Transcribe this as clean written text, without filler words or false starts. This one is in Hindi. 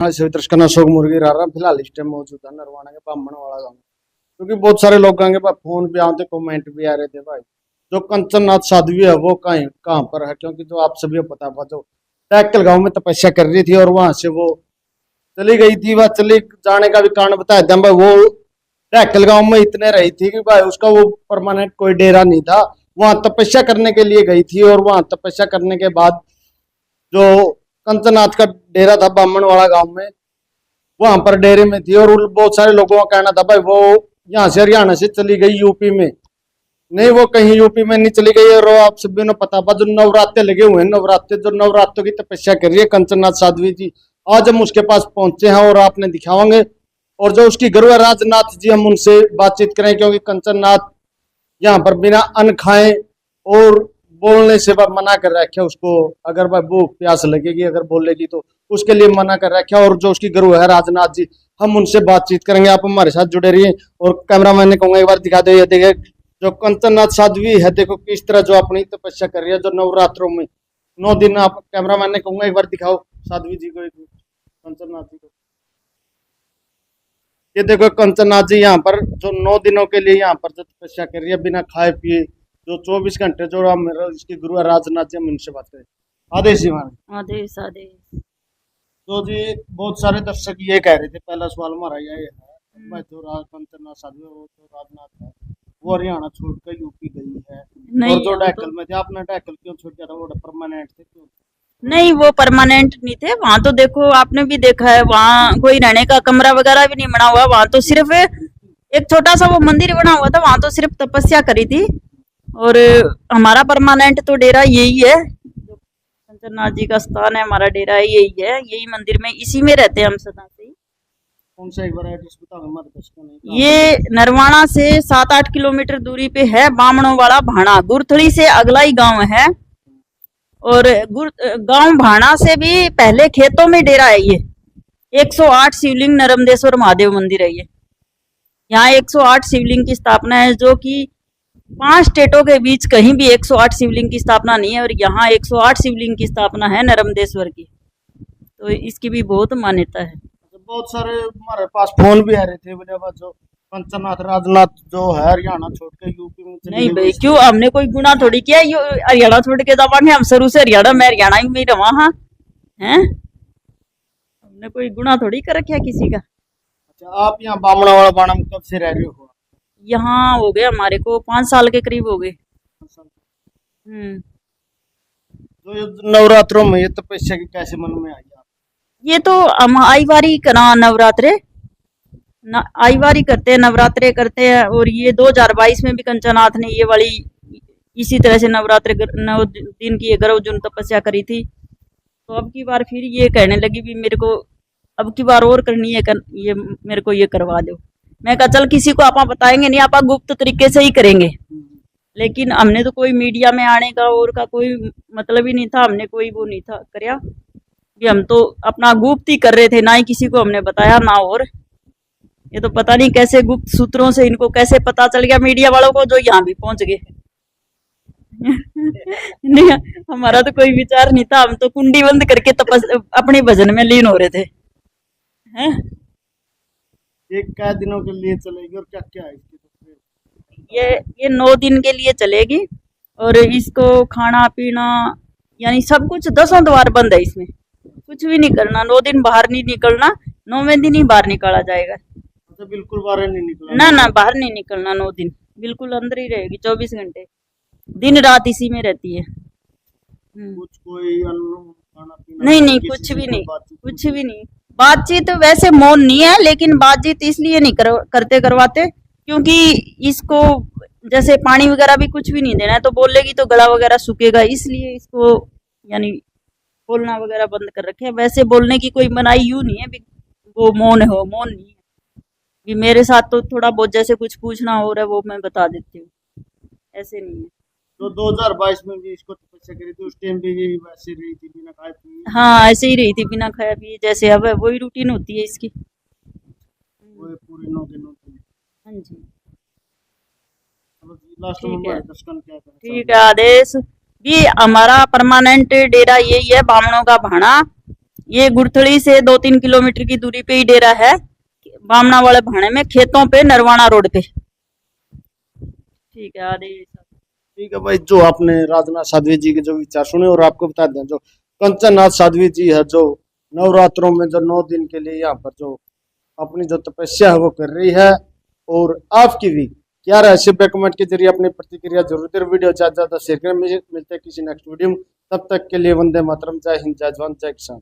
दर्शकना शोक मुर्गी रहा फिलहाल इस टाइम मौजूद है नरवाना के बामण वाला गाँव, क्योंकि बहुत सारे लोग आएंगे भाई, फोन भी आते कमेंट भी आ रहे थे भाई जो कंचननाथ साध्वी है वो कहाँ पर है, क्योंकि तो आप सभी को पता था जो टैक्कल गांव में तपस्या कर रही थी और वहां से वो चली गई थी। वह चली जाने का भी कारण बताया था भाई, वो टैक्कल गांव में इतने रही थी कि भाई उसका वो परमानेंट कोई डेरा नहीं था, वहां तपस्या करने के लिए गई थी और वहां तपस्या करने के बाद जो कंचननाथ का डेरा था बामण वाला गांव में, वहां पर डेरे में थी और बहुत सारे लोगों का कहना था भाई वो यहाँ से हरियाणा से चली गई यूपी में। नहीं, वो कहीं यूपी में नहीं चली गई। और आप सभी ने पता जो नवरात्रे लगे हुए हैं, नवरात्रे जो नवरात्रों की तपस्या कर रही है कंचननाथ साध्वी जी, आज हम उसके पास पहुंचे हैं और आपने दिखावांगे। और जो उसकी गुरु है राजनाथ जी, हम उनसे बातचीत करें, क्योंकि कंचननाथ यहाँ पर बिना अन्न खाए और बोलने से मना कर रखा उसको, अगर भाई भूख प्यास लगेगी अगर बोलेगी तो उसके लिए मना कर रखा। और जो उसकी गुरु है राजनाथ जी, हम उनसे बातचीत करेंगे, आप हमारे साथ जुड़े रहिए। और कैमरामैन ने कहूंगा एक बार दिखा दो, ये देखिए जो कंचननाथ साध्वी है, देखो किस तरह जो अपनी तपस्या कर रही है जो नवरात्रों में 9 दिन। आप कैमरामैन ने कहूंगा एक बार दिखाओ साध्वी जी को, कंचननाथ जी को। ये देखो कंचननाथ जी यहाँ पर जो 9 दिनों के लिए यहाँ पर जो तपस्या कर रही है बिना खाए पिए, जो 24 घंटे जो मेरा इसकी गुरु है राजनाथ जी, हम इनसे बात करें। आदेश जी हमारे आदेश आदेश। तो जी बहुत सारे दर्शक ये कह रहे थे, पहला सवाल हमारा ये है भाई जो कंचननाथ साध्वी वो तो राजनाथ है, वो हरियाणा छोड़कर यूपी गई है, और जो डैकल में थे आपने डैकल क्यों छोड़ दिया था, वो परमानेंट थे क्यों? नहीं, वो परमानेंट नहीं थे। वहां तो देखो आपने भी देखा है, वहां कोई रहने का कमरा वगैरह भी नहीं बना हुआ। वहां तो सिर्फ एक छोटा सा वो मंदिर बना हुआ था, वहां तो सिर्फ तपस्या करी थी। और हमारा परमानेंट तो डेरा यही है, जो कंचननाथ जी का स्थान है, हमारा डेरा है यही है, यही मंदिर में, इसी में रहते हैं हम सदा से ही। कौन सा एक बार एड्रेस बताओ हमारे दर्शकों ने। ये नरवाना से 7-8 किलोमीटर दूरी पे है, बामणों वाला भाणा, गुरथड़ी से अगला ही गांव है। और गांव भाणा से भी पहले खेतों में डेरा है ये। 108 शिवलिंग नर्मदेश्वर महादेव मंदिर है ये। यहाँ 108 शिवलिंग की स्थापना है, जो कि 5 स्टेटों के बीच कहीं भी 108 शिवलिंग की स्थापना नहीं है। और यहाँ 108 शिवलिंग की स्थापना है नर्मदेश्वर की, तो इसकी भी बहुत मान्यता है। बहुत सारे हमारे पास फोन भी आ रहे थे बोले जो कंचननाथ राजनाथ जो है हरियाणा छोड़ के यूपी में चली नहीं गई। भाई, क्यों, हमने कोई गुना थोड़ी किया हरियाणा छोड़ के जावांगे, हम शुरू से हरियाणा में ही रहा। हाँ हैं, हमने कोई गुना थोड़ी कर रखा किसी का। अच्छा, आप यहाँ बामणा वाला बाणा में कब से रह रहे हो? यहाँ हो गए हमारे को 5 साल के करीब हो गए। तो ये नवरात्रों में ये तपस्या की कैसे मन में आई आप? ये तो हम आई बारी करा नवरात्रे, आई बारी करते हैं, नवरात्रे करते हैं। और ये 2022 में भी कंचननाथ ने ये वाली इसी तरह से नवरात्रे 9 दिन की गर्भ जुन तपस्या करी थी। तो अब की बार फिर ये कहने लगी भी मेरे को अब की बार और करनी है, ये मेरे को ये करवा दो। मैं कहा चल, किसी को आप बताएंगे नहीं, आप गुप्त तरीके से ही करेंगे। लेकिन हमने तो कोई मीडिया में आने का और का कोई मतलब ही नहीं था, हमने कोई वो नहीं था करया भी, हम तो अपना गुप्त ही कर रहे थे, ना ही किसी को हमने बताया ना। और ये तो पता नहीं कैसे गुप्त सूत्रों से इनको कैसे पता चल गया मीडिया वालों को, जो यहाँ भी पहुंच गए। नहीं, हमारा तो कोई विचार नहीं था, हम तो कुंडी बंद करके अपने भजन में लीन हो रहे थे। हैं? ये क्या दिनों के लिए चलेगी और क्या क्या है इसकी? ये 9 दिन के लिए चलेगी। और इसको खाना पीना यानी सब कुछ 10 द्वार बंद है, इसमें कुछ भी नहीं करना। 9 दिन बाहर नहीं निकलना, 9वें दिन ही बाहर निकाला जाएगा। तो बिल्कुल बाहर नहीं निकलना? ना बाहर नहीं निकलना, 9 दिन बिल्कुल अंदर ही रहेगी, 24 घंटे दिन रात इसी में रहती है। कुछ कोई खाना पीना नहीं, कुछ भी नहीं, कुछ भी नहीं। बातचीत वैसे मौन नहीं है, लेकिन बातचीत इसलिए नहीं करवाते क्योंकि इसको जैसे पानी वगैरह भी कुछ भी नहीं देना है, तो बोलेगी तो गला वगैरह सूखेगा, इसलिए इसको यानी बोलना वगैरह बंद कर रखे हैं। वैसे बोलने की कोई मनाही यूं नहीं है वो मौन हो, मौन नहीं है कि मेरे साथ तो थोड़ा बहुत जैसे कुछ पूछना हो रहा है वो मैं बता देती हूँ, ऐसे नहीं है। तो 2022 में भी इसको तपस्या करी थी, उस टाइम भी यही वैसे रही थी बिना खाए पिए? हाँ, ऐसे ही रही थी बिना खाया पिए, जैसे अब है वही रूटीन होती है इसकी, वो पूरे 9 दिनों की। हाँ जी, लास्ट में हमारे दर्शकों क्या करना? ठीक है। आदेश भी हमारा परमानेंट डेरा यही है, बामणों का भाणा। ये गुड़थड़ी से 2-3 किलोमीटर की दूरी पे ही डेरा है, बामना वाले भाणे में, खेतों पे, नरवाना रोड पे। ठीक है, आधे ठीक है भाई, जो आपने राजनाथ साध्वी जी के जो विचार सुने, और आपको बता दें जो कंचन नाथ साध्वी जी है, जो नवरात्रों में जो 9 दिन के लिए यहाँ पर जो अपनी जो तपस्या है वो कर रही है। और आपकी भी क्या राय है, कमेंट के जरिए अपनी प्रतिक्रिया जरूर दें। वीडियो ज्यादा से ज्यादा शेयर करें। मिलते हैं किसी नेक्स्ट वीडियो में, तब तक के लिए वंदे मातरम, जय हिंद, जय जवान, जय किसान।